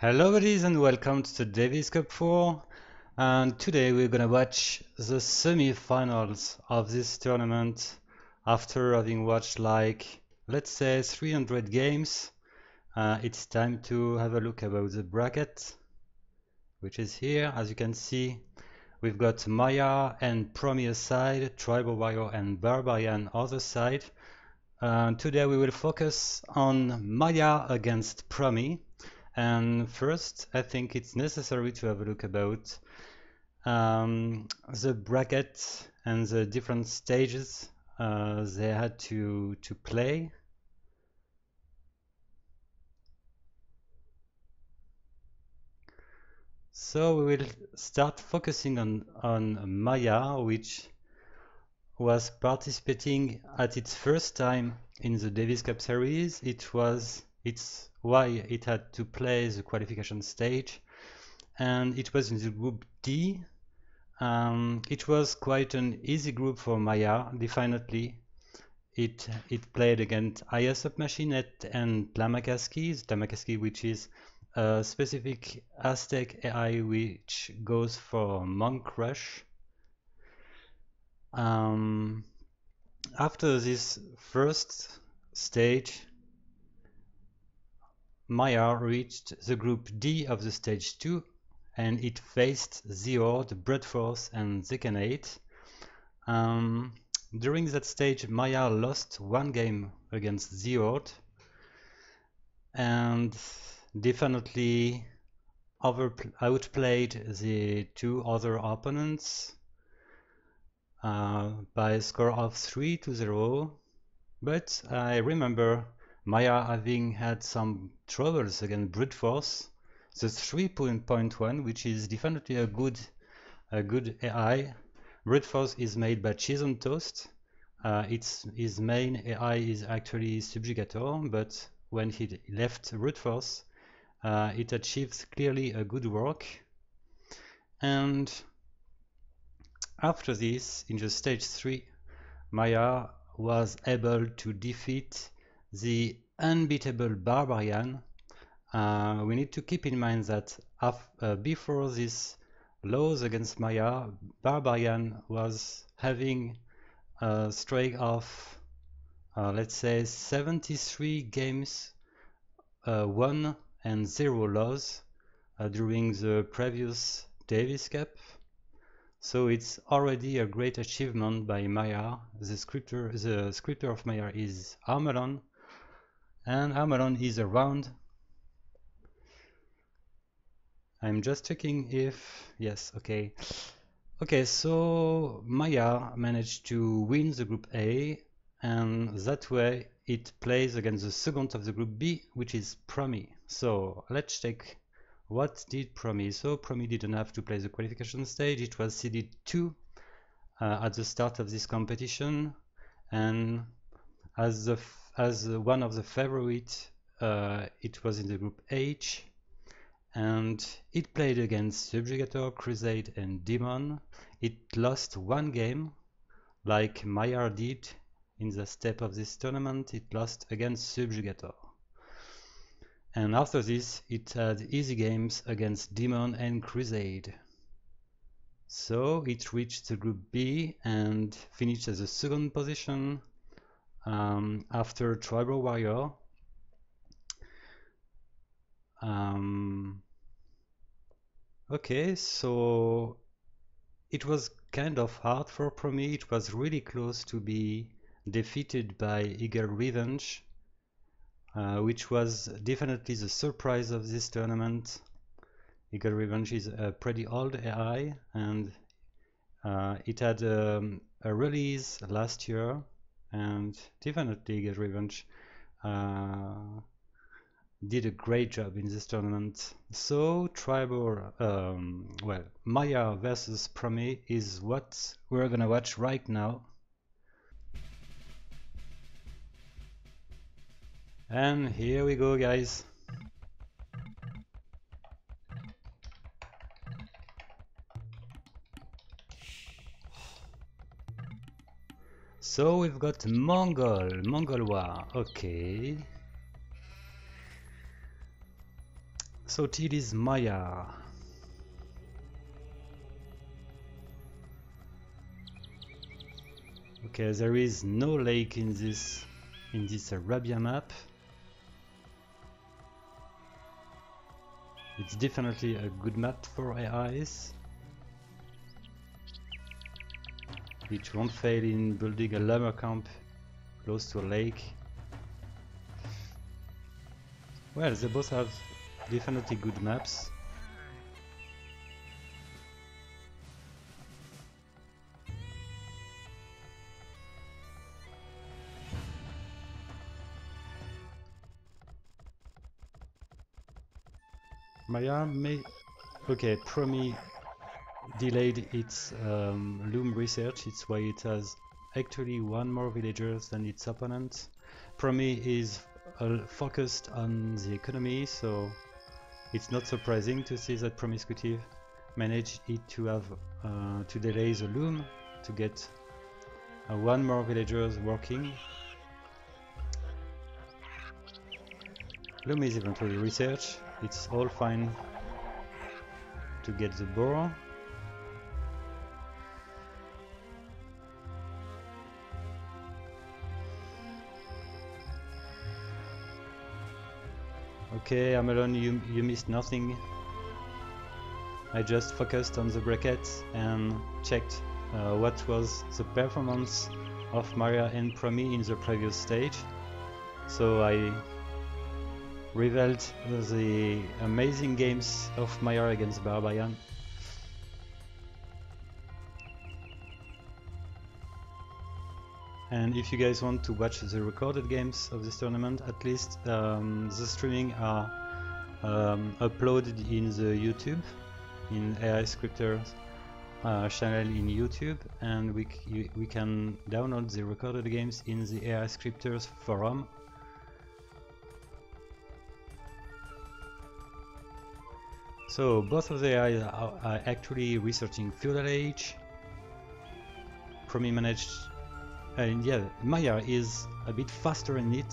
Hello buddies and welcome to the Davis Cup 4, and today we're gonna watch the semi-finals of this tournament after having watched let's say 300 games. It's time to have a look about the bracket, which is here. As you can see, we've got Maiar and Promi aside, Tribal Warrior and Barbarian other side. Today we will focus on Maiar against Promi. And first, I think it's necessary to have a look about the bracket and the different stages they had to play. So we will start focusing on Maiar, which was participating at its first time in the Davis Cup series. It's why it had to play the qualification stage, and it was in the group D. It was quite an easy group for Maiar, definitely. It played against AIScripters and Tlamakaski, which is a specific Aztec AI which goes for Monk Rush. After this first stage, Maiar reached the group D of the stage 2, and it faced the Horde, Brute Force, and Zekanate. During that stage, Maiar lost one game against the Horde, and definitely outplayed the two other opponents by a score of 3-0. But I remember Maiar having had some troubles against Brute Force, the 3.1, which is definitely a good AI. Brute Force is made by Cheese on Toast. His main AI is actually Subjugator, but when he left Brute Force, it achieves clearly a good work. And after this, in the stage 3, Maiar was able to defeat the unbeatable Barbarian. We need to keep in mind that before this loss against Maiar, Barbarian was having a streak of let's say 73 games won and 0 loss during the previous Davis Cup. So it's already a great achievement by Maiar. The scripter of Maiar is Armelon, and Armelon is around. I'm just checking if yes, okay. Okay, so Maiar managed to win the group A, and that way it plays against the second of the group B, which is Promi. So let's check what did Promi. So Promi didn't have to play the qualification stage. It was seeded 2 at the start of this competition, and as one of the favorites, it was in the group H, and it played against Subjugator, Crusade, and Demon. It lost one game, like Maiar did in the step of this tournament. It lost against Subjugator. And after this, it had easy games against Demon and Crusade. So it reached the group B and finished as a second position after Tribal Warrior. Okay, so it was kind of hard for Promi. It was really close to be defeated by Eagle Revenge, which was definitely the surprise of this tournament. Eagle Revenge is a pretty old AI, and it had a release last year, and definitely Eagle Revenge did a great job in this tournament. So Maiar versus Promi is what we're gonna watch right now. And here we go, guys. So we've got Mongol War, okay. So it is Maiar. Okay, there is no lake in this Arabia map. It's definitely a good map for AIs. It won't fail in building a llama camp close to a lake. Well, they both have definitely good maps. Maiar may... Okay, Promi delayed its loom research. It's why it has actually one more villagers than its opponent. Promi is focused on the economy, so it's not surprising to see that Promiscutive managed it to have to delay the loom to get one more villagers working. Loom is eventually research. It's all fine to get the boar. Okay, Amelon, you missed nothing. I just focused on the brackets and checked what was the performance of Maiar and Promi in the previous stage. So I revealed the amazing games of Maiar against Barbarian. And if you guys want to watch the recorded games of this tournament, at least the streaming are uploaded in the YouTube, in AIScripters channel in YouTube, and we can download the recorded games in the AIScripters forum. So both of the AIs are actually researching Feudal Age. Promi managed, and yeah, Maiar is a bit faster in it.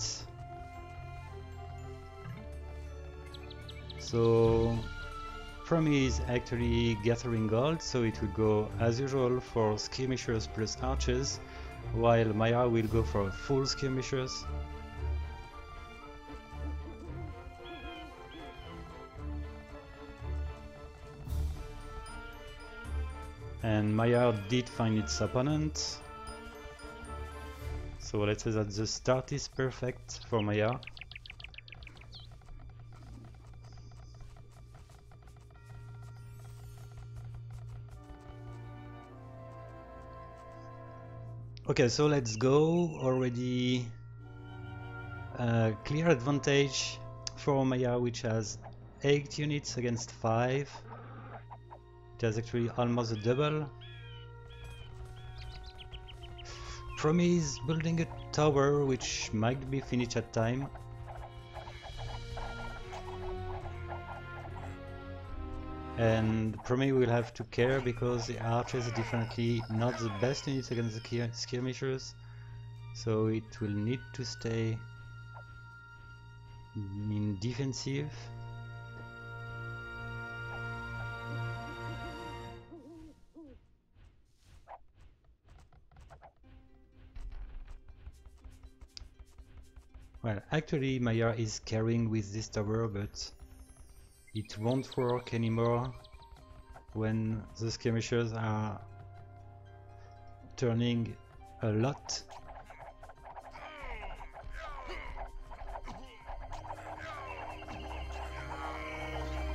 So Promi is actually gathering gold, so it will go as usual for skirmishers plus archers, while Maiar will go for full skirmishers. And Maiar did find its opponent. So let's say that the start is perfect for Maiar. Okay, so let's go. Already clear advantage for Maiar, which has 8 units against 5. It has actually almost a double. Promi is building a tower which might be finished at time. And Promi will have to care because the archers are definitely not the best units against the skirmishers. So it will need to stay in defensive. Well, actually Maiar is carrying with this tower, but it won't work anymore when the skirmishers are turning a lot.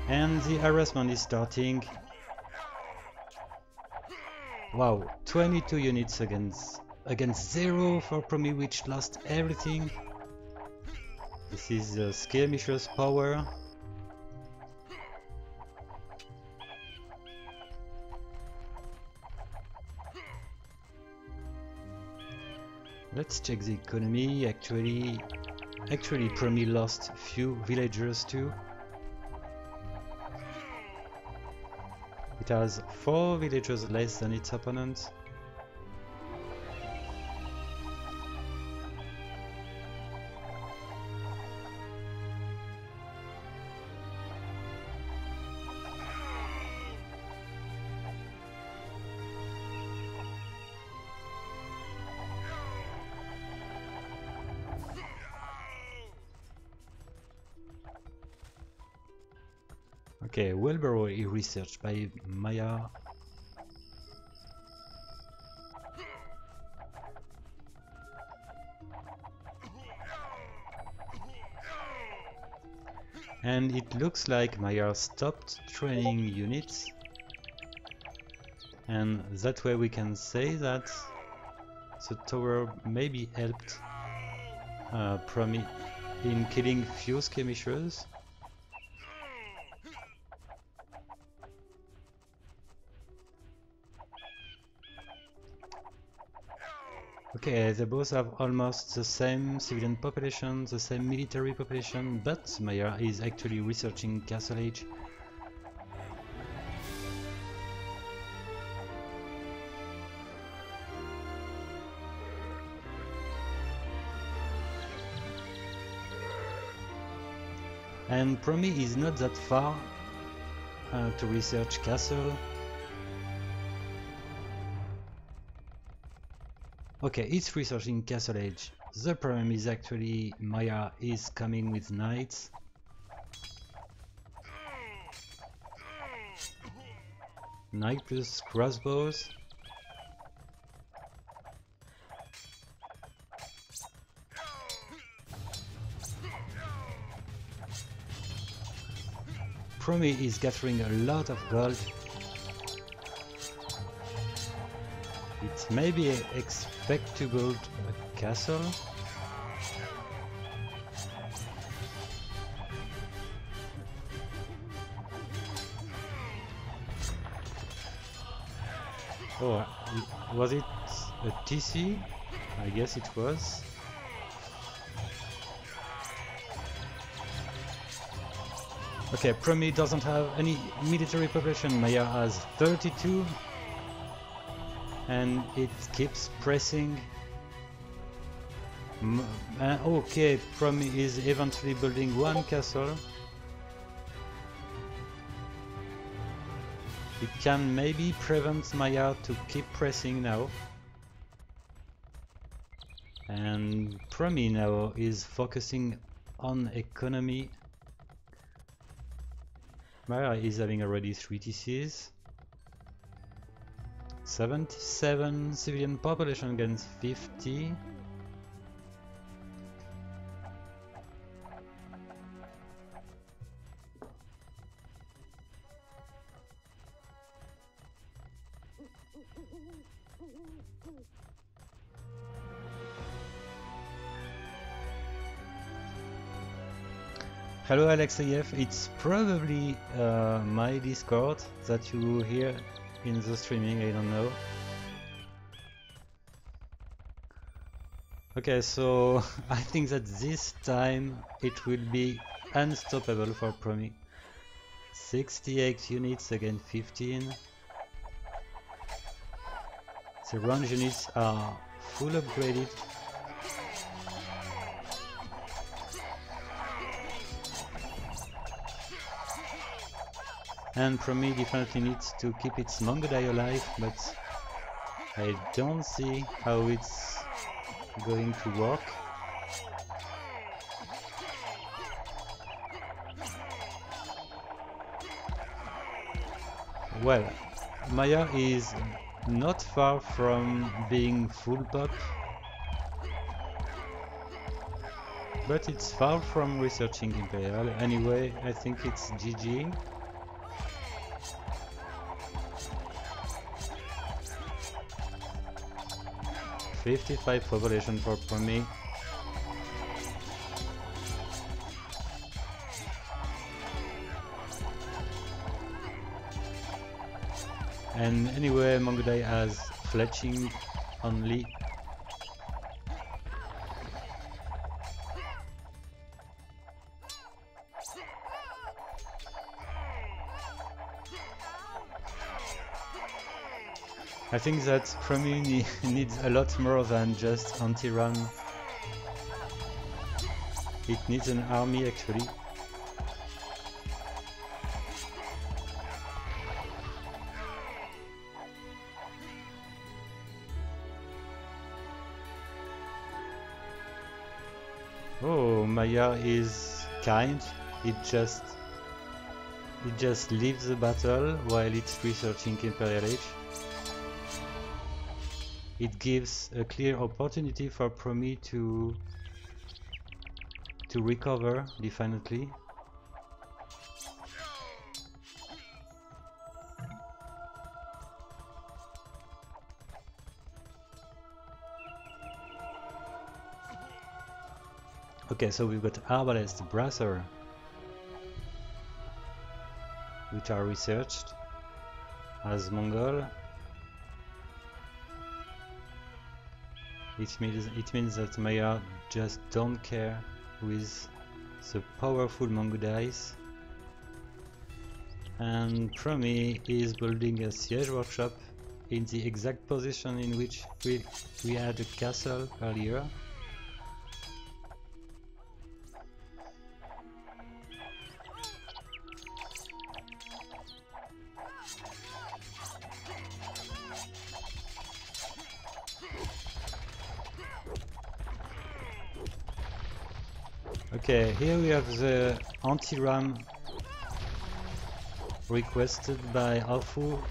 And the harassment is starting. Wow, 22 units against 0 for Promi, which lost everything. This is the skirmisher's power. Let's check the economy. Actually Promi lost few villagers too. It has 4 villagers less than its opponent. Okay, Wellborough is researched by Maiar. And it looks like Maiar stopped training units. And that way we can say that the tower maybe helped Promi in killing few skirmishers. Okay, they both have almost the same civilian population, the same military population, but Maiar is actually researching Castle Age. And Promi is not that far to research Castle. Okay, it's researching Castle Age. The problem is actually Maiar is coming with knights. Knight plus crossbows. Promi is gathering a lot of gold. It may be expect to build a castle. Oh, was it a TC? I guess it was. Okay, Promi doesn't have any military population. Maiar has 32. And it keeps pressing. Okay, Promi is eventually building one castle. It can maybe prevent Maiar to keep pressing now. And Promi now is focusing on economy. Maiar is having already 3 TCs. 77 civilian population against 50. Hello Alexeyev, it's probably my Discord that you hear in the streaming, I don't know. Okay, so I think that this time it will be unstoppable for Promi. 68 units against 15. The range units are full upgraded. And Promi definitely needs to keep its Mongolai alive, but I don't see how it's going to work. Well, Maiar is not far from being full pop, but it's far from researching Imperial. Anyway, I think it's GG. $55 population for Promi. And anyway, Mongolai has fletching only. I think that Promi needs a lot more than just anti-run. It needs an army actually. Oh, Maiar is kind. It just it just leaves the battle while it's researching Imperial Age. It gives a clear opportunity for Promi to recover definitely. Okay, so we've got Arbalest, Brasser, which are researched as Mongol. It means that Maiar just don't care with the powerful Mongol dice. And Promi is building a siege workshop in the exact position in which we had a castle earlier. Okay, here we have the anti-ram requested by Afu.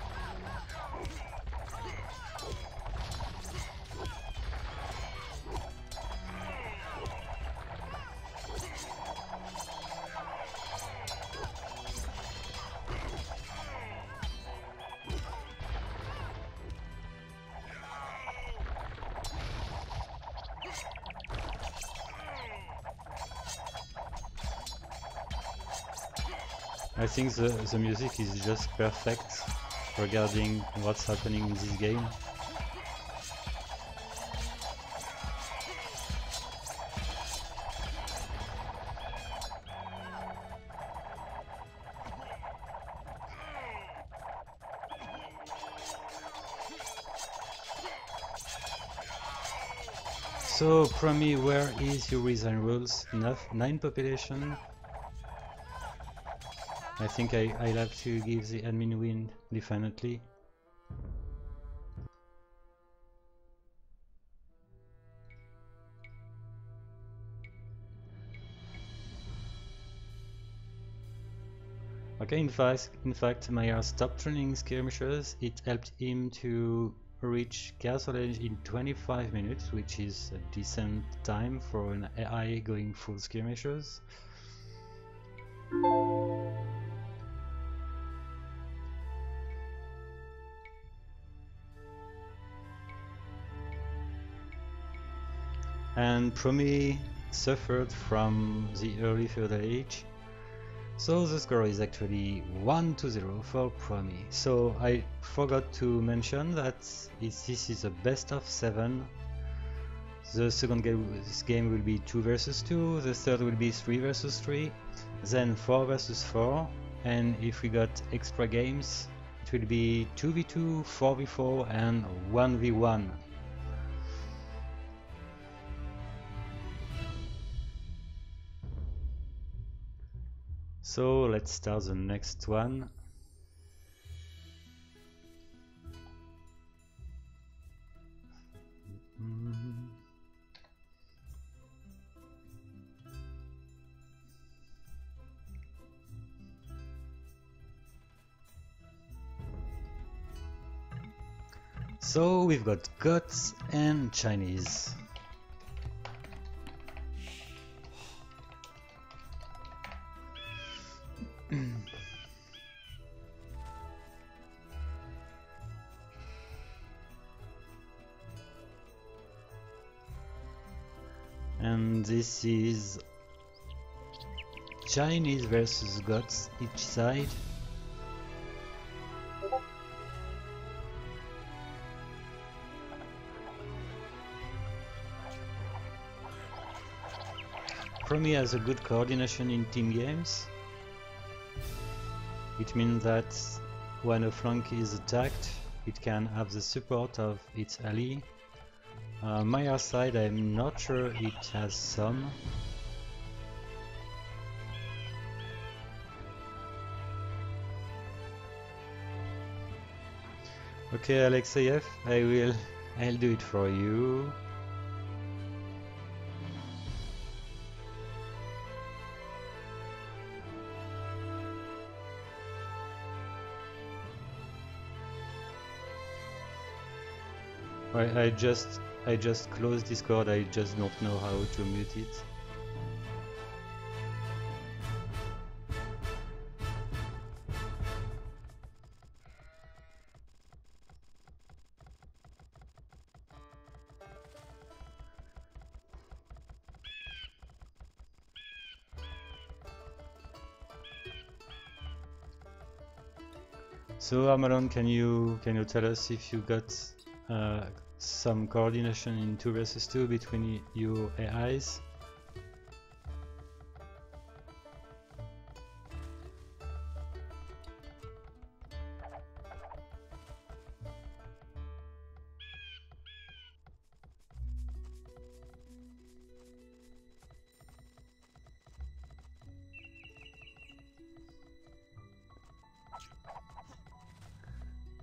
I think the music is just perfect regarding what's happening in this game. So, Promi, where is your resign rules? 9 population. I think I'll have to give the admin win, definitely. Okay, in fact, Maiar stopped training skirmishers. It helped him to reach Castle Age in 25 minutes, which is a decent time for an AI going full skirmishers. And Promi suffered from the early feudal age, so the score is actually 1-0 for Promi. So I forgot to mention that this is a best of 7. The second game will be 2 versus 2, the third will be 3 versus 3, then 4 versus 4, and if we got extra games it will be 2v2, 4v4 and 1v1. So let's start the next one. So we've got Goths and Chinese. And this is Chinese versus Goths each side. Promi has a good coordination in team games. It means that when a flank is attacked, it can have the support of its ally. Maiar side, I'm not sure it has some. Okay, Alexeyev, I'll do it for you. I just closed Discord. I just don't know how to mute it. So Amalon, can you tell us if you got some coordination in 2 versus 2 between your AIs?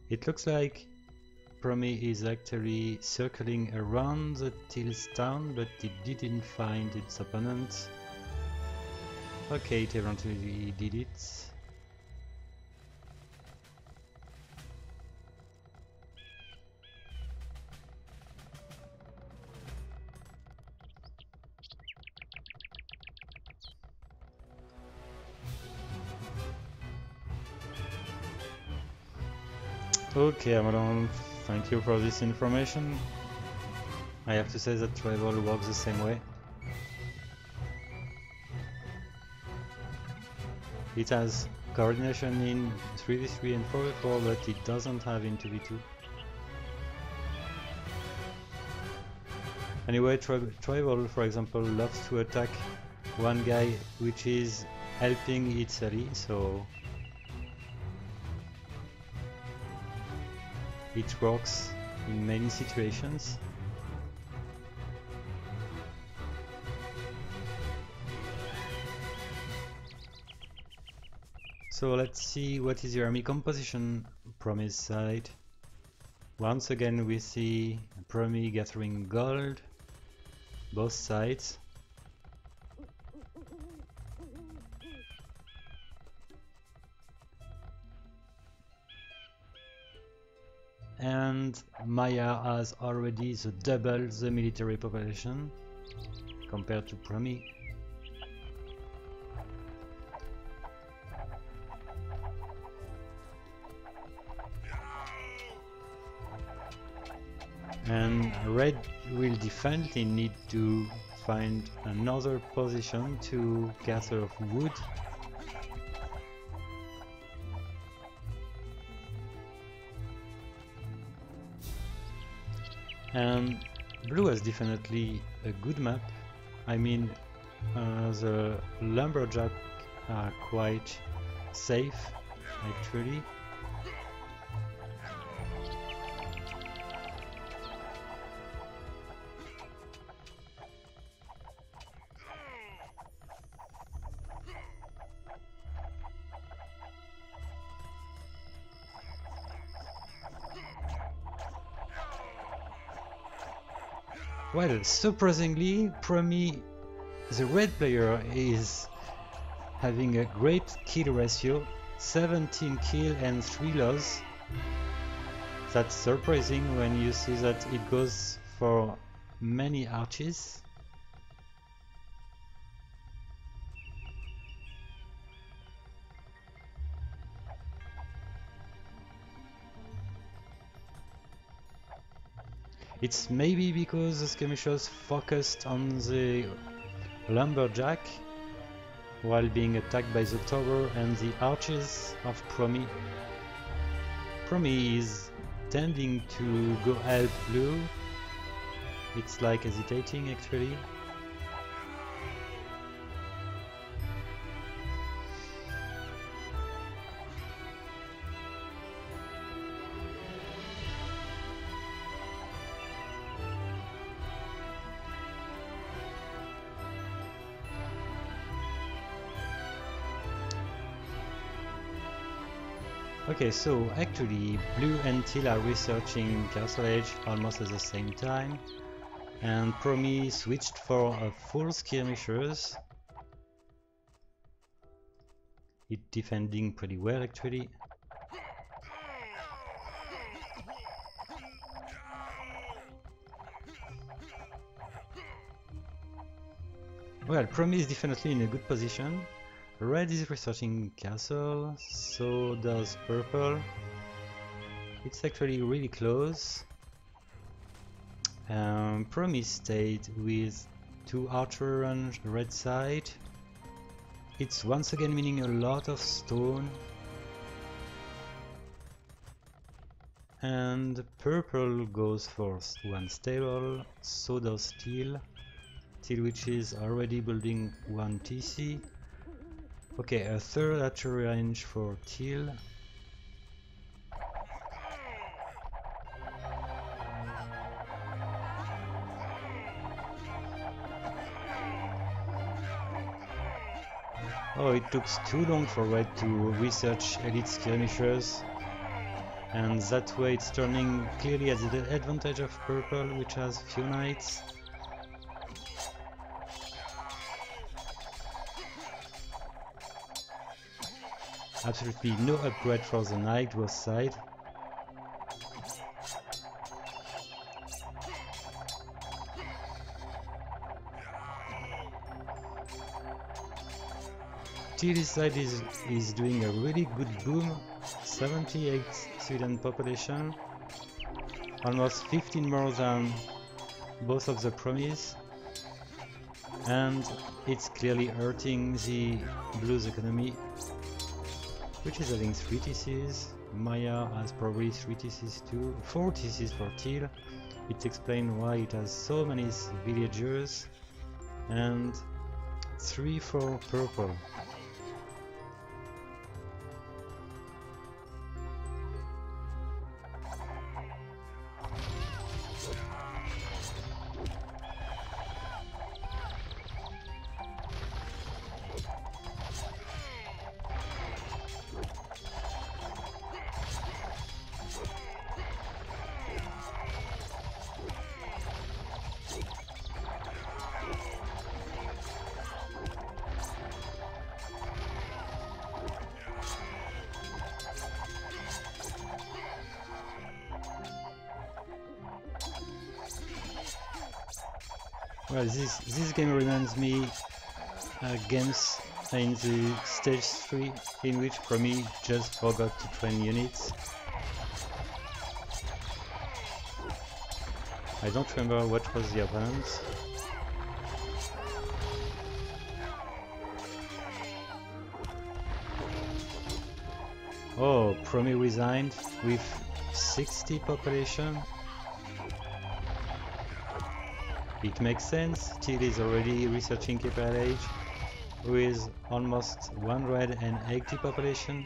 It looks like Promi is actually circling around the Tills town, but it didn't find its opponent. Okay, it eventually did it. Okay, Amalon, thank you for this information. I have to say that Tribal works the same way. It has coordination in 3v3 and 4v4, but it doesn't have in 2v2. Anyway, Tribal, for example, loves to attack one guy which is helping Italy, so it works in many situations. So let's see what is your army composition, Promi's side. Once again we see Promi gathering gold, both sides. And Maiar has already double the military population compared to Promi. And Red will definitely need to find another position to gather wood. And Blue has definitely a good map. I mean, the lumberjack are quite safe, actually. Well, surprisingly, Promi, the red player, is having a great kill ratio, 17 kill and 3 loss. That's surprising when you see that it goes for many arches. It's maybe because the skirmishers focused on the lumberjack while being attacked by the tower and the archers of Promi. Promi is tending to go help Blue. It's like hesitating actually. Okay, so actually Blue and Teal are researching Castle Age almost at the same time, and Promi switched for a full skirmishers. It defending pretty well actually. Well, Promi is definitely in a good position. Red is researching castle, so does purple. It's actually really close. Promi stayed with 2 archer on red side. It's once again meaning a lot of stone. And purple goes for 1 stable, so does steel. Steel which is already building 1 TC. Okay, a 3rd archery range for teal. Oh, it took too long for red to research elite skirmishers, and that way it's turning clearly at the advantage of purple, which has few knights. Absolutely no upgrade for the knight both sides. Teal's side is doing a really good boom. 78 civilian population, almost 15 more than both of the Promis, and it's clearly hurting the blues economy, which is having 3 TCs. Maiar has probably 3 TCs too, 4 TCs for teal. It explains why it has so many villagers, and 3 for purple. Well, this game reminds me games in the stage 3 in which Promi just forgot to train units. I don't remember what was the opponent. Oh, Promi resigned with 60 population. It makes sense. Teal is already researching Imperial Age with almost 180 population.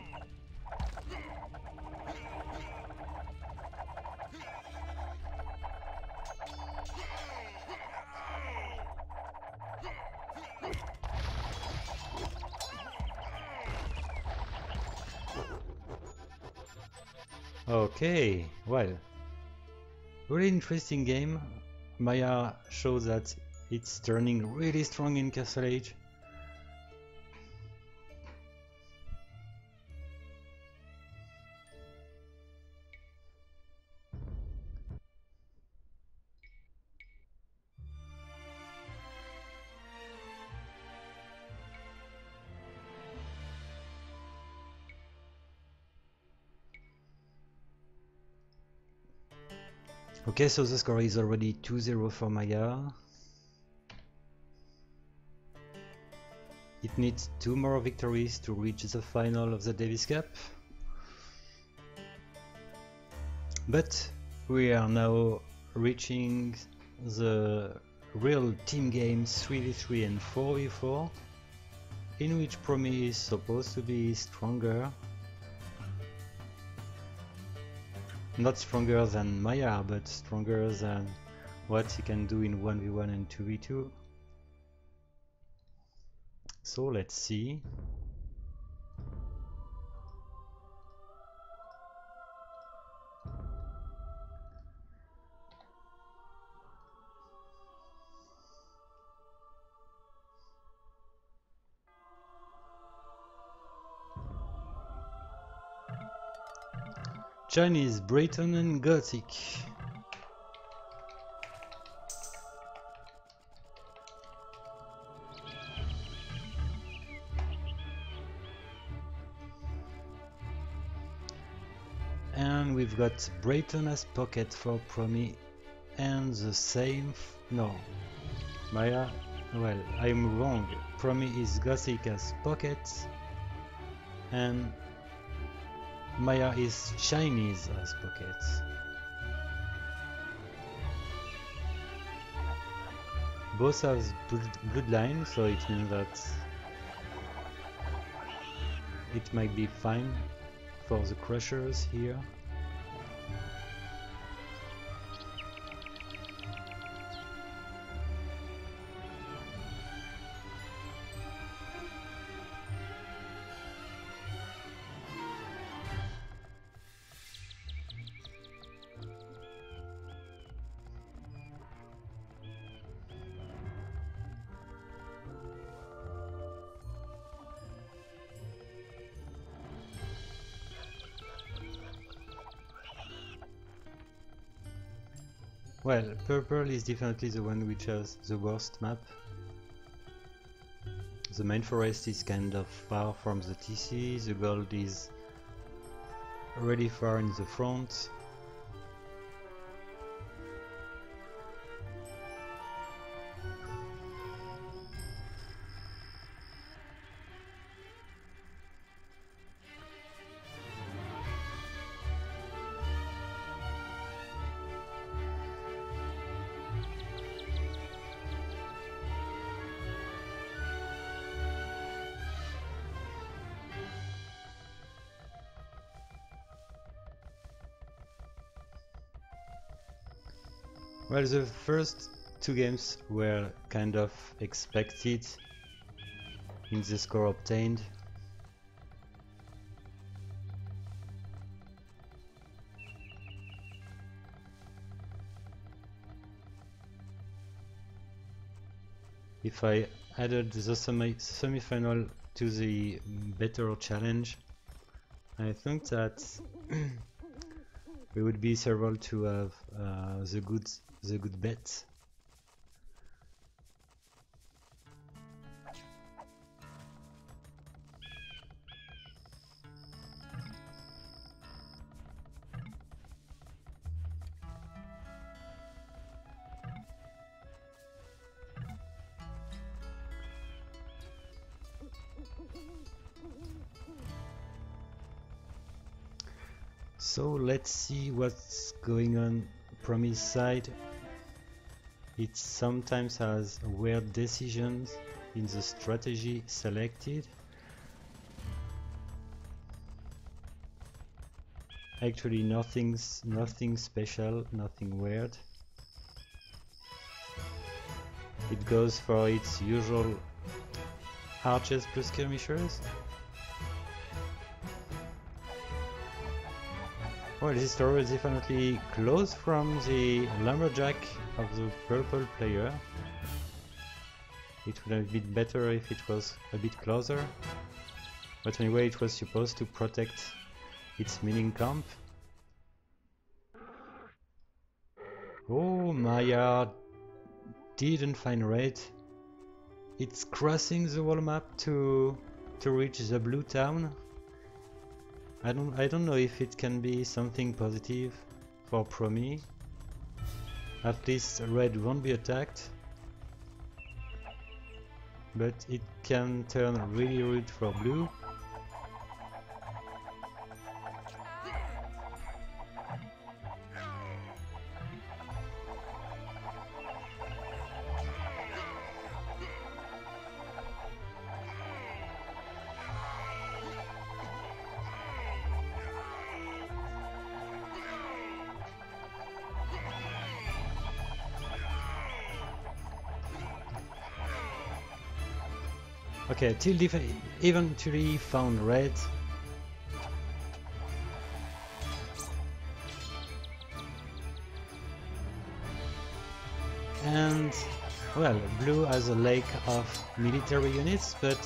Okay, well, really interesting game. Maiar shows that it's turning really strong in Castle Age. Okay, so the score is already 2-0 for Maiar. It needs 2 more victories to reach the final of the Davis Cup. But we are now reaching the real team games 3v3 and 4v4, in which Promi is supposed to be stronger. Not stronger than Maiar, but stronger than what he can do in 1v1 and 2v2. So let's see. Chinese, Breton and Gothic. And we've got Brayton as pocket for Promi, and the same. No, Maiar. Well, I'm wrong. Promi is Gothic as pocket, and Maiar is Chinese as pocket. Both have bloodline, so it means that it might be fine for the crushers here. Well, purple is definitely the one which has the worst map. The main forest is kind of far from the TC, the gold is really far in the front. Well, the first two games were kind of expected in the score obtained. If I added the semi-final to the better challenge, I think that we would be able to have the good bet. So let's see what's going on Promi's side. It sometimes has weird decisions in the strategy selected. Actually nothing special, nothing weird. It goes for its usual archers plus skirmishers. Well, this tower is definitely close from the lumberjack of the purple player. It would have been better if it was a bit closer, but anyway it was supposed to protect its mining camp. Oh, Maiar didn't find red. It's crossing the whole map to reach the blue town. I don't know if it can be something positive for Promi. At least red won't be attacked, but it can turn really rude for blue. Okay, Tilde eventually found red. And, well, blue has a lake of military units, but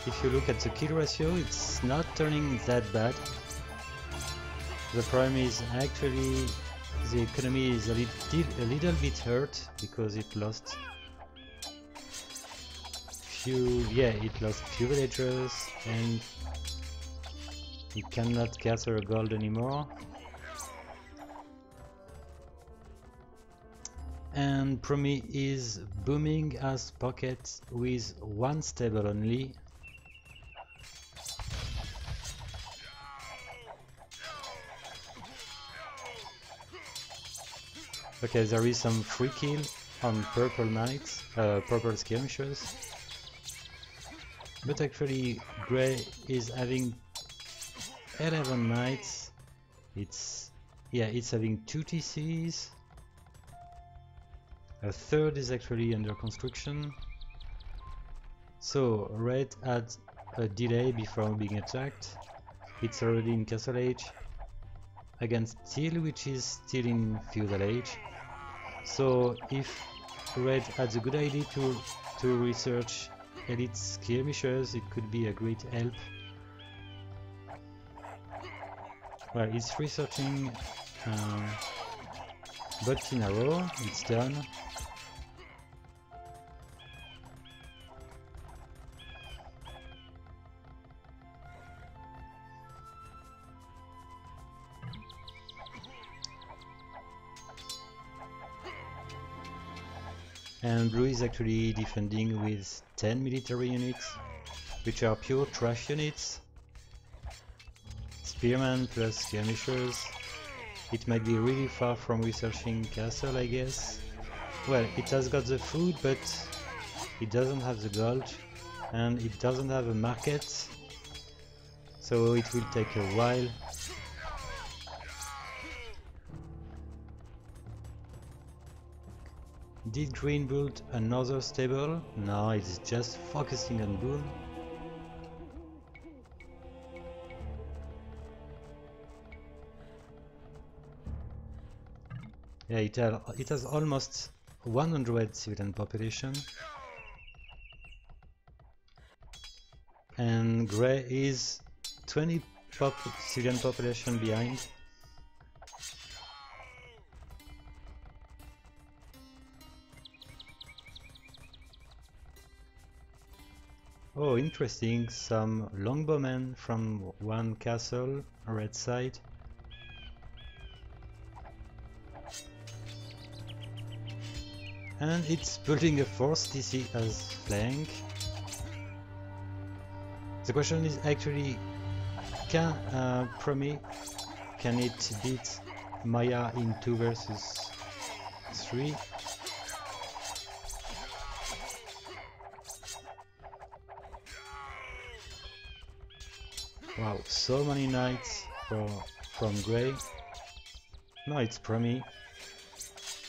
if you look at the kill ratio, it's not turning that bad. The problem is actually the economy is a little bit hurt because it lost few villagers and it cannot gather gold anymore. And Promi is booming as pocket with one stable only. Okay, there is some free kill on purple knights, purple skirmishers. But actually Grey is having 11 knights. It's having 2 TCs. A third is actually under construction. So Red had a delay before being attacked. It's already in Castle Age against Teal, which is still in Feudal Age. So if Red had a good idea to research elite skirmishers, it could be a great help. Well, it's researching but in a row, it's done. And Blue is actually defending with 10 military units, which are pure trash units. Spearman plus skirmishers. It might be really far from researching castle, I guess. Well, it has got the food, but it doesn't have the gold, and it doesn't have a market, so it will take a while. Did Green build another stable? No, it's just focusing on Bull. Yeah, it has almost 100 civilian population. And Grey is 20 civilian population behind. Oh, interesting, some longbowmen from one castle, red side. And it's building a 4th TC as flank. The question is actually, can Promi, can it beat Maiar in 2 versus 3? Wow, so many knights from Grey. No, it's Promi.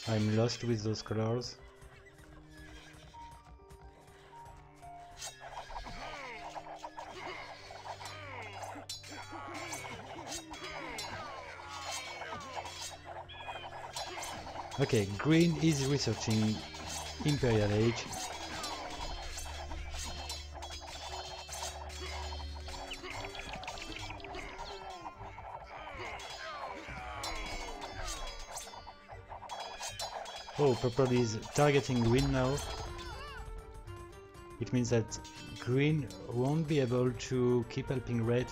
I'm lost with those colors. Okay, Green is researching Imperial Age. Oh, purple is targeting green now. It means that green won't be able to keep helping red.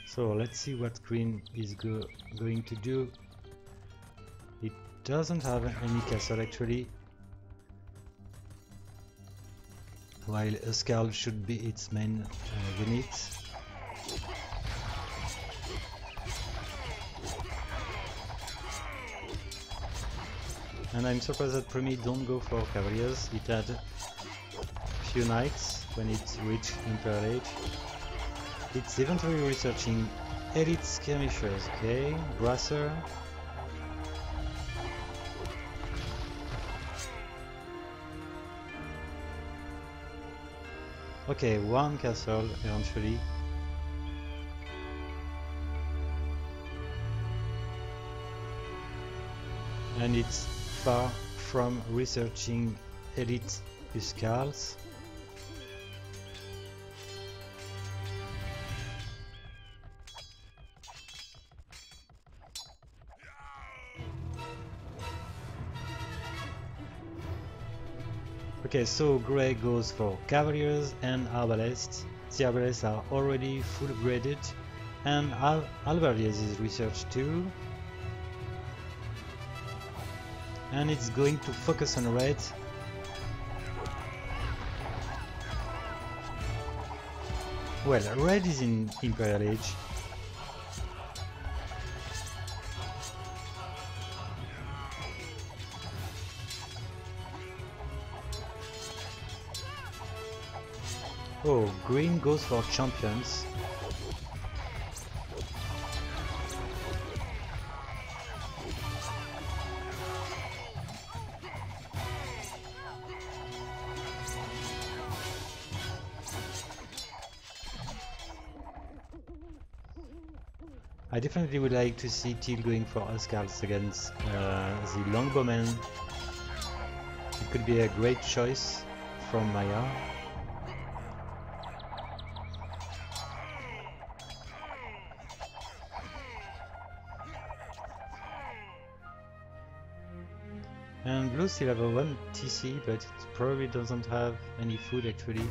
So let's see what green is going to do. It doesn't have any castle actually, while a skull should be its main unit. And I'm surprised that Promi don't go for cavaliers. It had few knights when it reached Imperial Age. It's eventually researching elite skirmishers, okay, Brasser. Okay, one castle eventually. And it's far from researching elite Huskars. Okay, so Grey goes for Cavaliers and Arbalists. The Arbalists are already full upgraded, and Alvarez is research too. And it's going to focus on red. Well, red is in Imperial Age. Oh, green goes for champions. I definitely would like to see Teal going for Oscars against the Longbowmen. It could be a great choice from Maiar. And blue still have a 1 TC, but it probably doesn't have any food actually.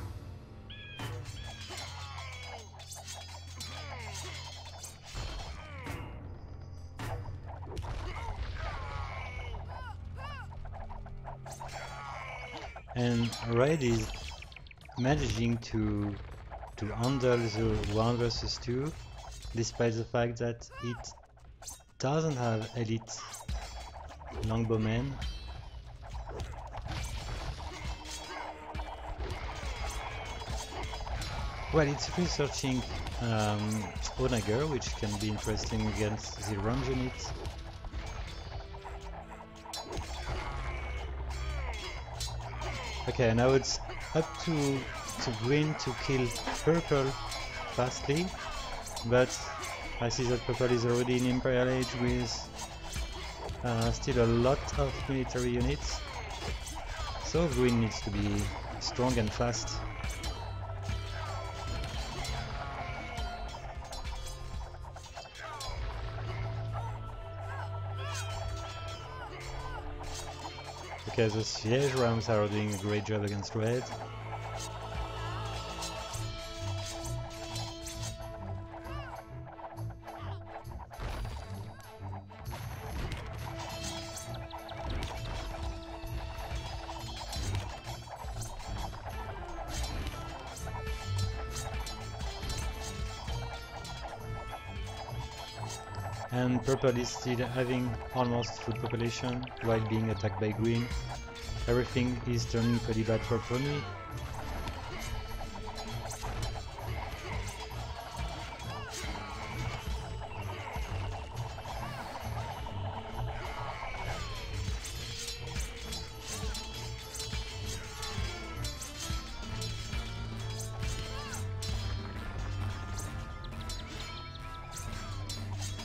And red is managing to handle the 1 versus 2, despite the fact that it doesn't have elite longbowmen. Well, it's researching Onager, which can be interesting against the range unit. Okay, now it's up to green to kill purple fastly, but I see that purple is already in Imperial Age with still a lot of military units, so green needs to be strong and fast. Okay, the siege rams are doing a great job against red. And purple is still having almost full population while being attacked by green. Everything is turning pretty bad for Promi.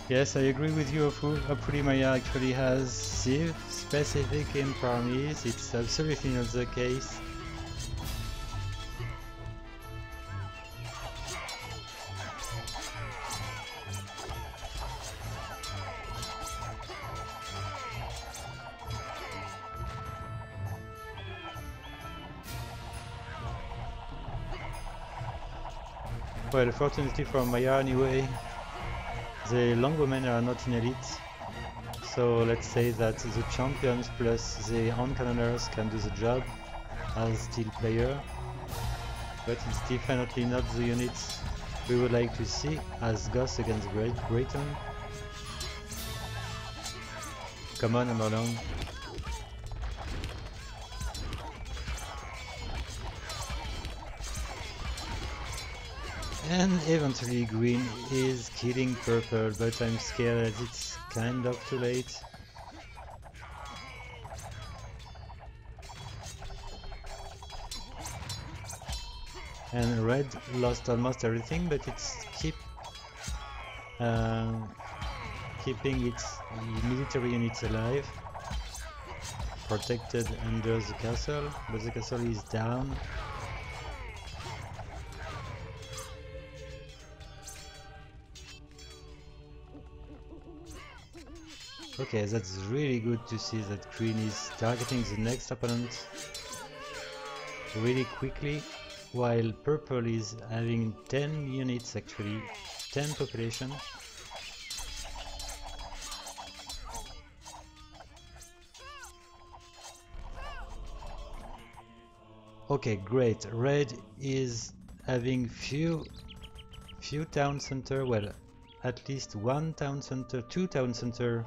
Yes, I agree with you. Hopefully Maiar actually has Civ specific in Promis. It's absolutely not the case. Well, fortunately for Maiar anyway, the longbowmen are not in elite, so let's say that the champions plus the hand cannoners can do the job as steel player, but it's definitely not the units we would like to see as Ghost against Grayton. Come on, Amberlong. And eventually green is killing purple, but I'm scared that it's kind of too late. And red lost almost everything, but it's keeping its military units alive, protected under the castle, but the castle is down. Okay, that's really good to see that green is targeting the next opponent. really quickly, while purple is having 10 units actually, 10 population. Okay, great. Red is having few town center, well, at least one town center, two town center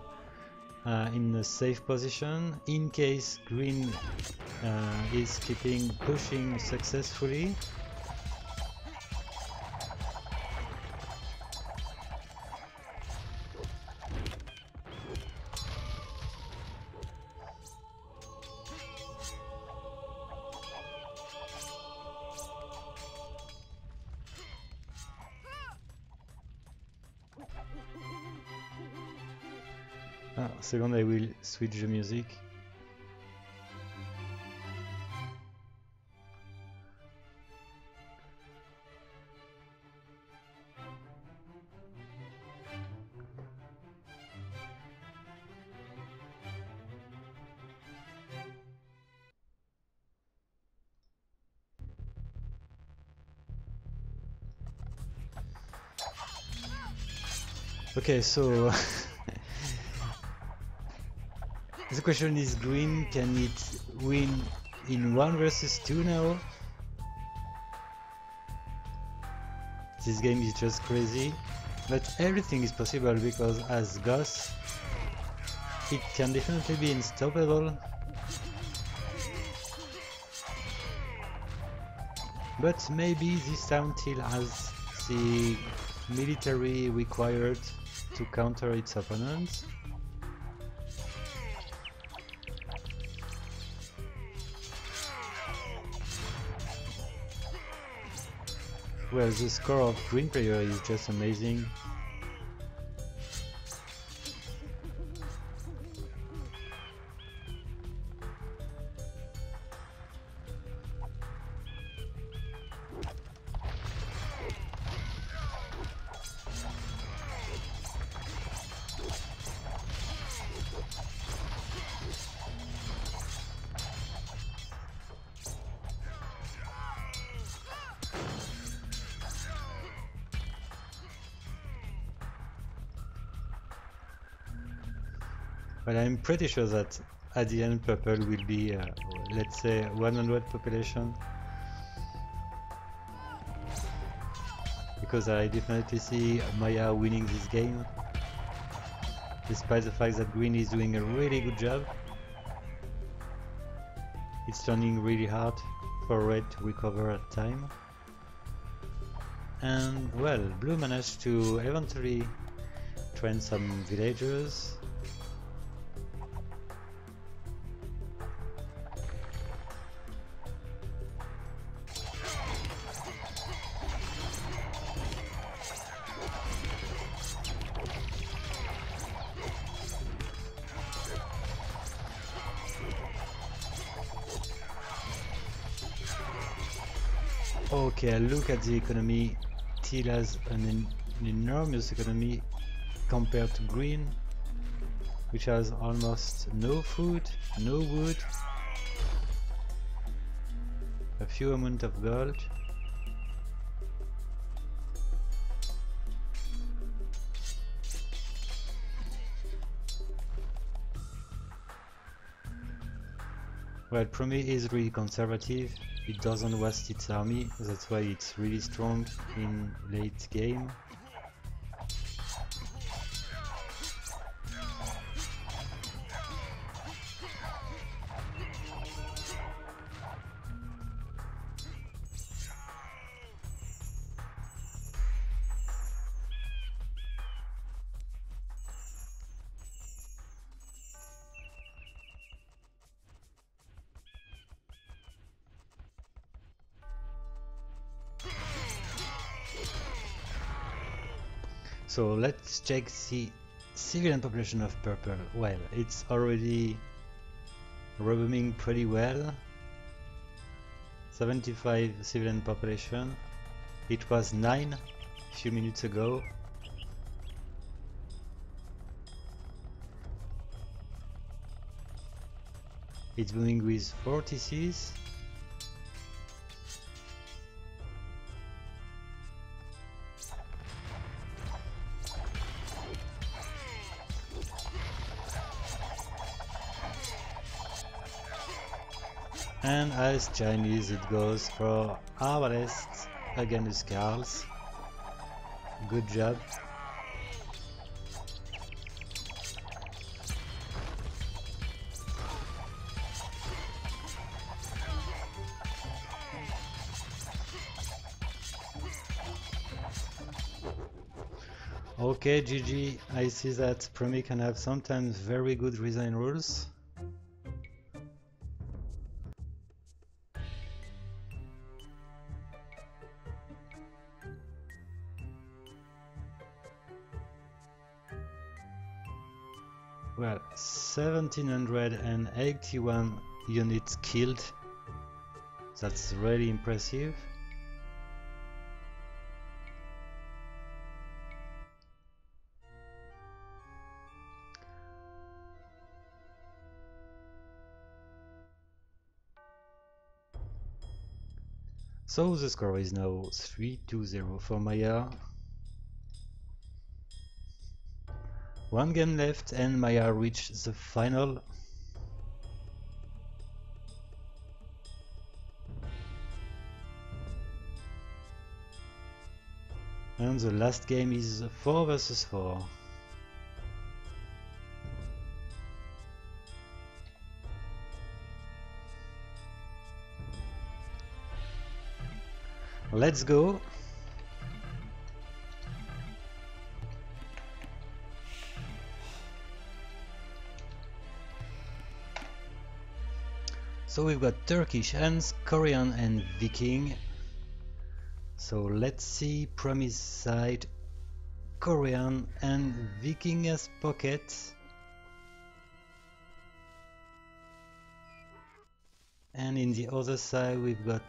in a safe position, in case green is keeping pushing successfully. Second, I will switch the music. Okay, so the question is, green, can it win in 1 versus 2 now? This game is just crazy, but everything is possible because as Ghost, it can definitely be unstoppable. But maybe this town still has the military required to counter its opponents. Well, the score of green player is just amazing. But I'm pretty sure that at the end purple will be, let's say, 100 population. Because I definitely see Maiar winning this game. Despite the fact that green is doing a really good job. It's turning really hard for red to recover at time. And well, blue managed to eventually train some villagers. Okay, look at the economy. Teal has an enormous economy compared to green, which has almost no food, no wood, a few amount of gold. Well, Promi is really conservative. It doesn't waste its army, that's why it's really strong in late game. So let's check the civilian population of purple. Well, it's already booming pretty well. 75 civilian population. It was 9 a few minutes ago. It's booming with 4 TCs. And as Chinese, it goes for Arbalest against Carls. Good job. Okay, GG, I see that Promi can have sometimes very good design rules. Well, 1781 units killed. That's really impressive. So the score is now 3-0 for Maiar. One game left and Maiar reached the final. And the last game is 4 versus 4. Let's go. So we've got Turkish, Hans, Korean and Viking. So let's see Promi's side, Korean and Viking as pocket. And in the other side we've got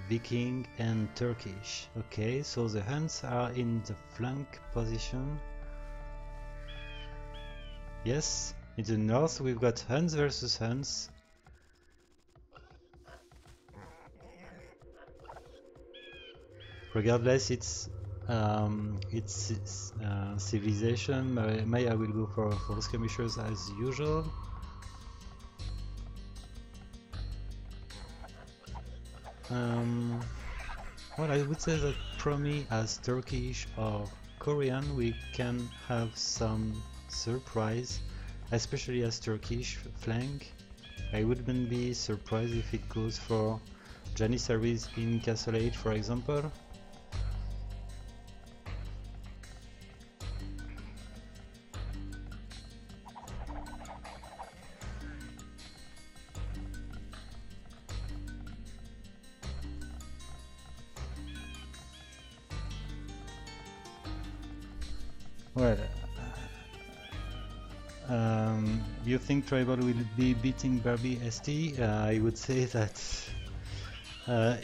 Viking and Turkish. Okay, so the Huns are in the flank position. Yes, in the north we've got Huns versus Huns. Regardless, it's civilization. Maya will go for skirmishers as usual. Well, I would say that Promi as Turkish or Korean, we can have some surprise, especially as Turkish flank. I wouldn't be surprised if it goes for Janissaries in Castle Age, for example. Well, you think Tribal will be beating Barbie Esty? I would say that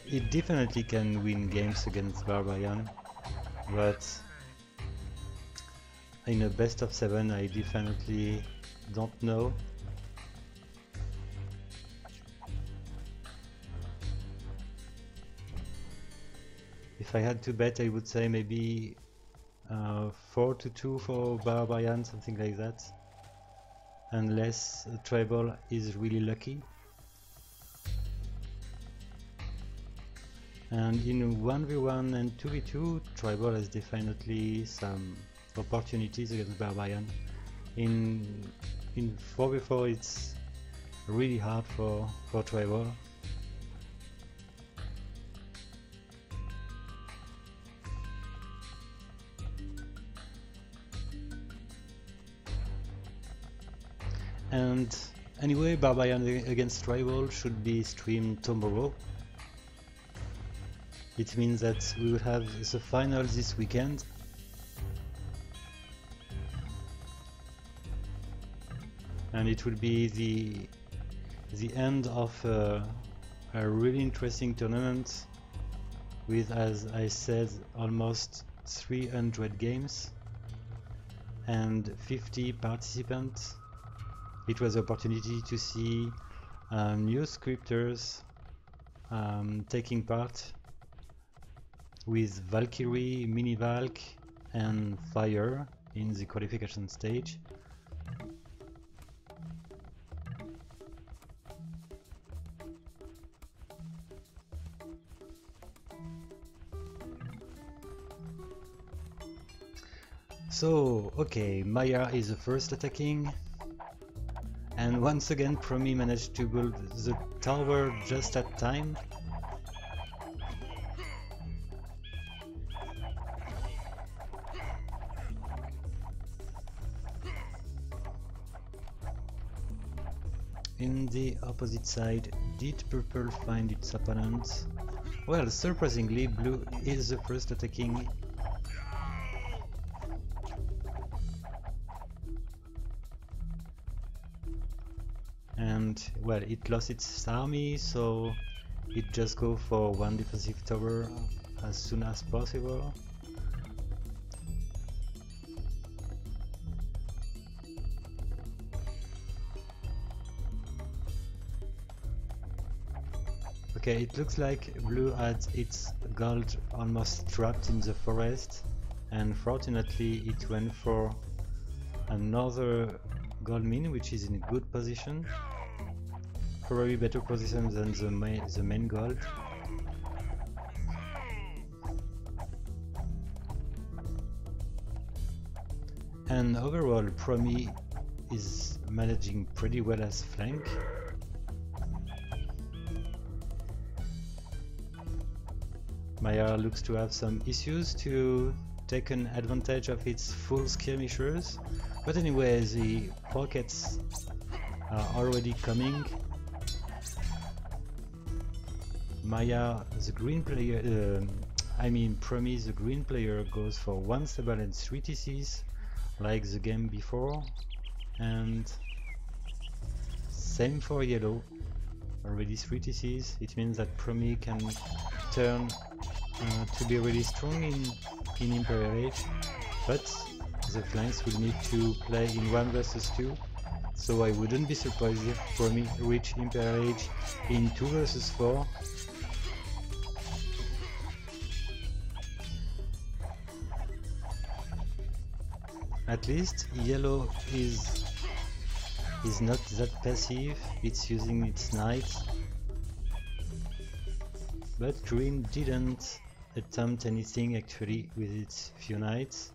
it definitely can win games against Barbarian, but in a best of 7 I definitely don't know. If I had to bet, I would say maybe 4-2 for Barbarian, something like that, unless Tribal is really lucky. And in 1v1 and 2v2, Tribal has definitely some opportunities against Barbarian. In 4v4 it's really hard for Tribal. And anyway, Barbarian against Tribal should be streamed tomorrow. It means that we will have the final this weekend. And it will be the end of a really interesting tournament with, as I said, almost 300 games and 50 participants. It was an opportunity to see new scripters taking part with Valkyrie, Mini Valk and Fire in the qualification stage. So, okay, Maiar is the first attacking, and once again Promi managed to build the tower just at time. In the opposite side, did purple find its opponent? Well, surprisingly, blue is the first attacking. And, well, it lost its army, so it just go for one defensive tower as soon as possible. Okay, it looks like blue had its gold almost trapped in the forest, and fortunately it went for another gold mine, which is in a good position, probably better position than the main gold. And overall, Promi is managing pretty well as flank. Maiar looks to have some issues to take an advantage of its full skirmishers, but anyway, the pockets are already coming. Maiar, the green player, Promi, the green player, goes for 1 stable and 3 TCs, like the game before, and same for yellow, already 3 TCs. It means that Promi can turn to be really strong in Imperial Age, but the flanks will need to play in 1 versus 2, so I wouldn't be surprised if Promi reach Imperial Age in 2 versus 4. At least yellow is not that passive, it's using its knights, but green didn't attempt anything actually with its few knights,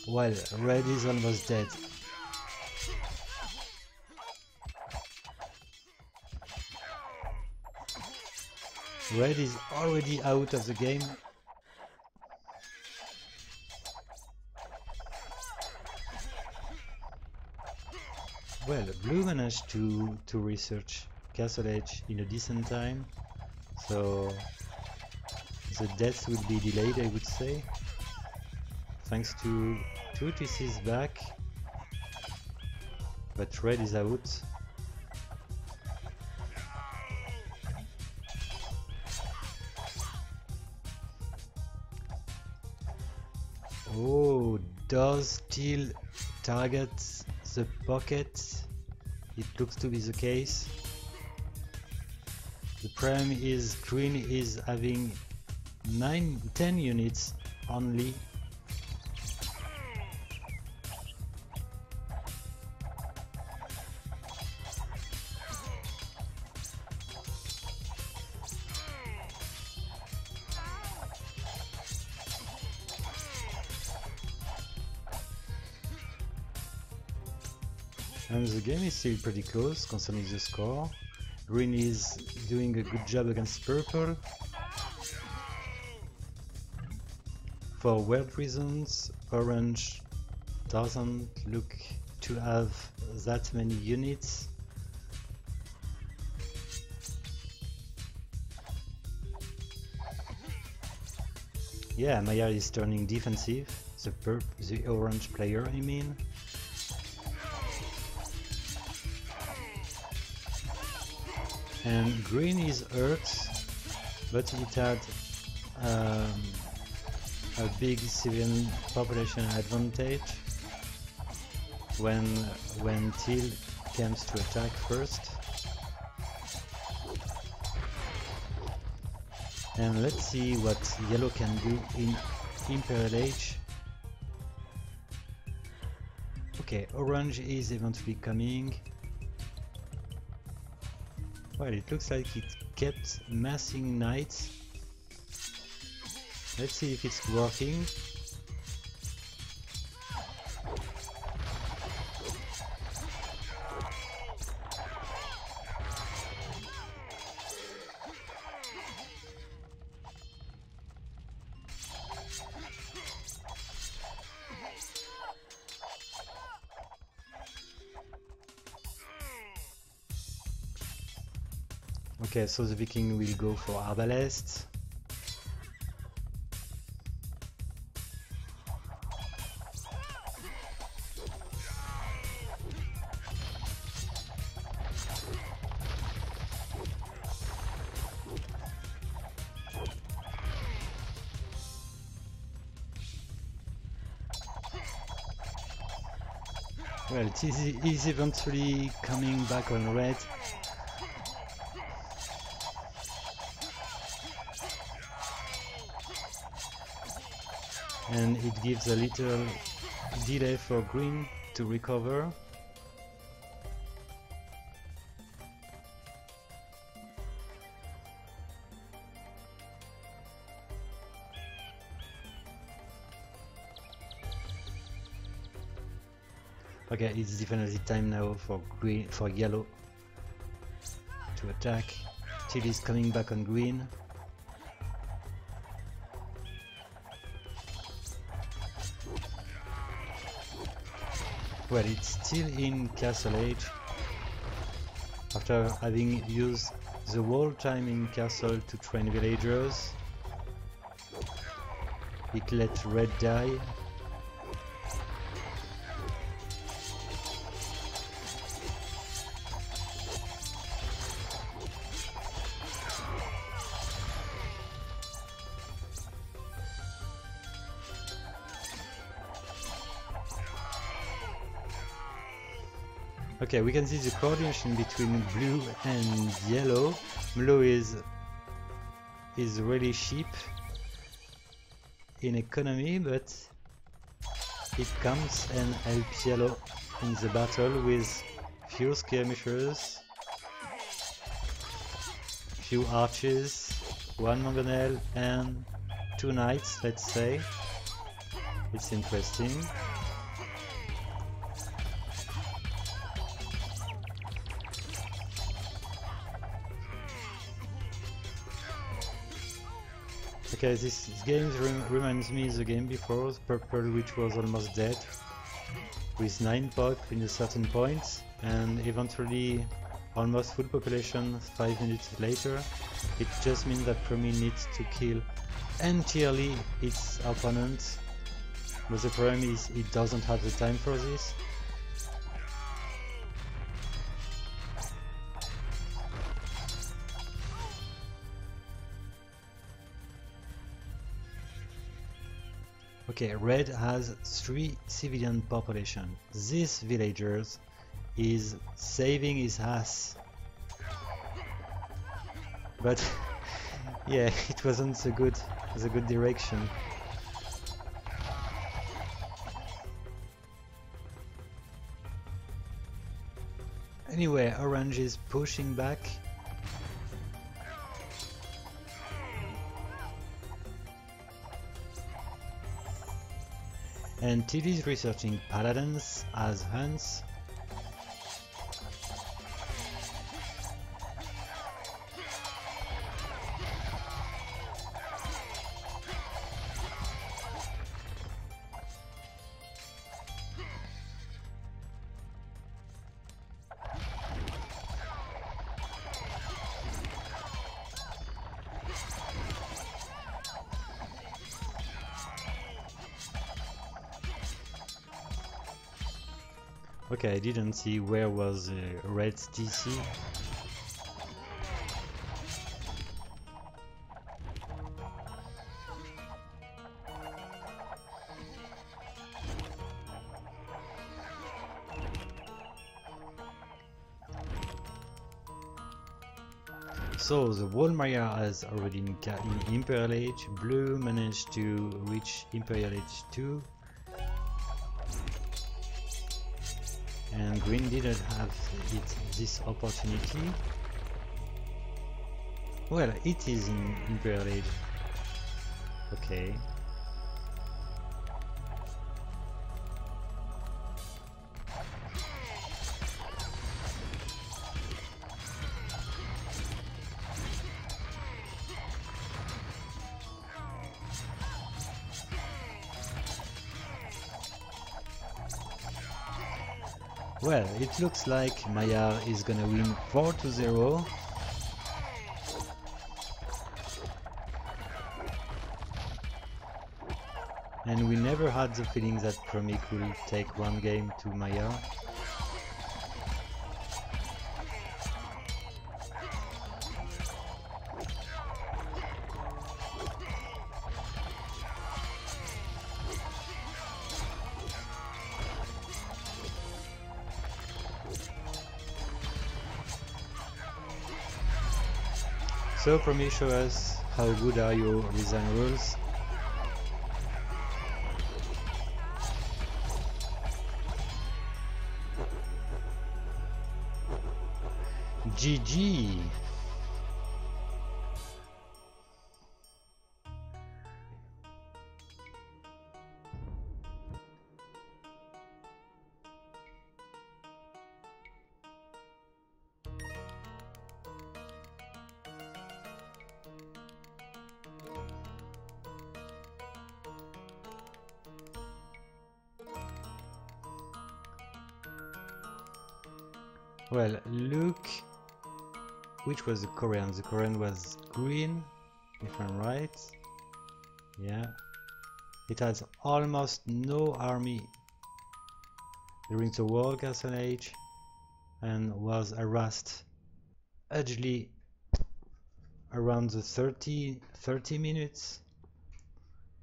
while red is almost dead. Red is already out of the game. Well, blue managed to research Castle Edge in a decent time, so the death will be delayed, I would say, thanks to 2 TCs back, but red is out. Oh, does still target the pocket? It looks to be the case. The problem is green is having 10 units only. And the game is still pretty close concerning the score. Green is doing a good job against purple. For weird reasons, orange doesn't look to have that many units. Yeah, Maiar is turning defensive, the orange player I mean. And green is hurt, but it had a big civilian population advantage when Teal comes to attack first. And let's see what yellow can do in Imperial Age. Okay, orange is eventually coming. Well, it looks like it kept massing knights. Let's see if it's working. Okay, so the Viking will go for Arbalest. Well, he's eventually coming back on red. And it gives a little delay for green to recover. Okay, it's definitely time now for yellow to attack. Till is coming back on green. Well, it's still in Castle Age. After having used the whole time in Castle to train villagers, it let red die. Okay, we can see the coordination between blue and yellow. Blue is really cheap in economy, but it comes and helps yellow in the battle with few skirmishers, few archers, one mangonel and two knights, let's say. It's interesting. Okay, this game reminds me of the game before, purple, which was almost dead, with 9 pop in a certain point, and eventually almost full population 5 minutes later. It just means that Promi needs to kill entirely its opponent, but the problem is it doesn't have the time for this. Okay, red has 3 civilian population. This villagers is saving his ass. But yeah, it wasn't the good direction. Anyway, orange is pushing back. And Till is researching paladins as hunts. Okay, I didn't see where was red's DC. So the whole Maiar has already in Imperial Age. Blue managed to reach Imperial Age 2. And green didn't have this opportunity. Well, it is in Imperial Age. Okay. Well, it looks like Maiar is gonna win 4-0. and we never had the feeling that Promi could take one game to Maiar. So Promi, show us how good are your design rules. GG! Well, look, which was the Korean? The Korean was green, if I'm right. Yeah. It has almost no army during the War Castle Age and was harassed hugely around the 30 minutes,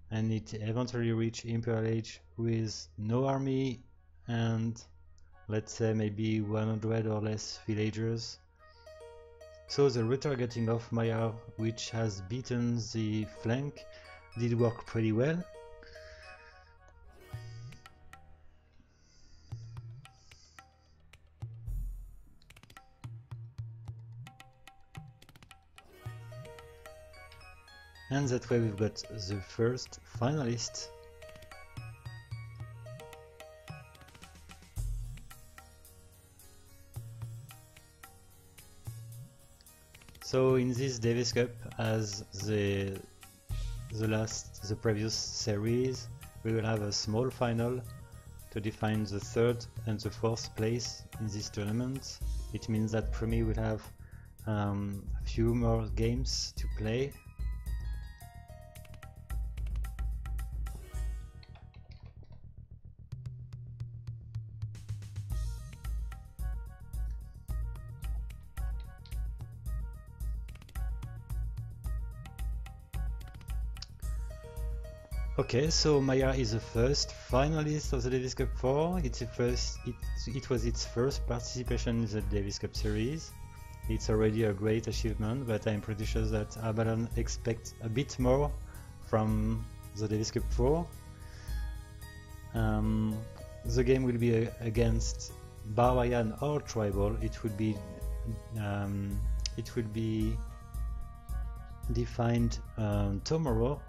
and it eventually reached Imperial Age with no army and let's say maybe 100 or less villagers. So the retargeting of Maiar, which has beaten the flank, did work pretty well. And that way we've got the first finalist. So in this Davis Cup, as the previous series, we will have a small final to define the third and the fourth place in this tournament. It means that Promi will have a few more games to play. Okay, so Maiar is the first finalist of the Davis Cup 4. It was its first participation in the Davis Cup series. It's already a great achievement, but I'm pretty sure that Abaddon expects a bit more from the Davis Cup 4. The game will be against Barbarian or Tribal. It will be defined tomorrow.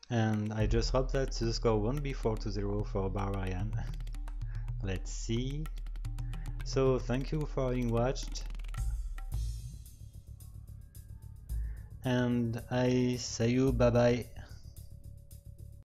And I just hope that the score won't be 4-0 for Barbarian. Let's see. So thank you for having watched, and I say you bye bye.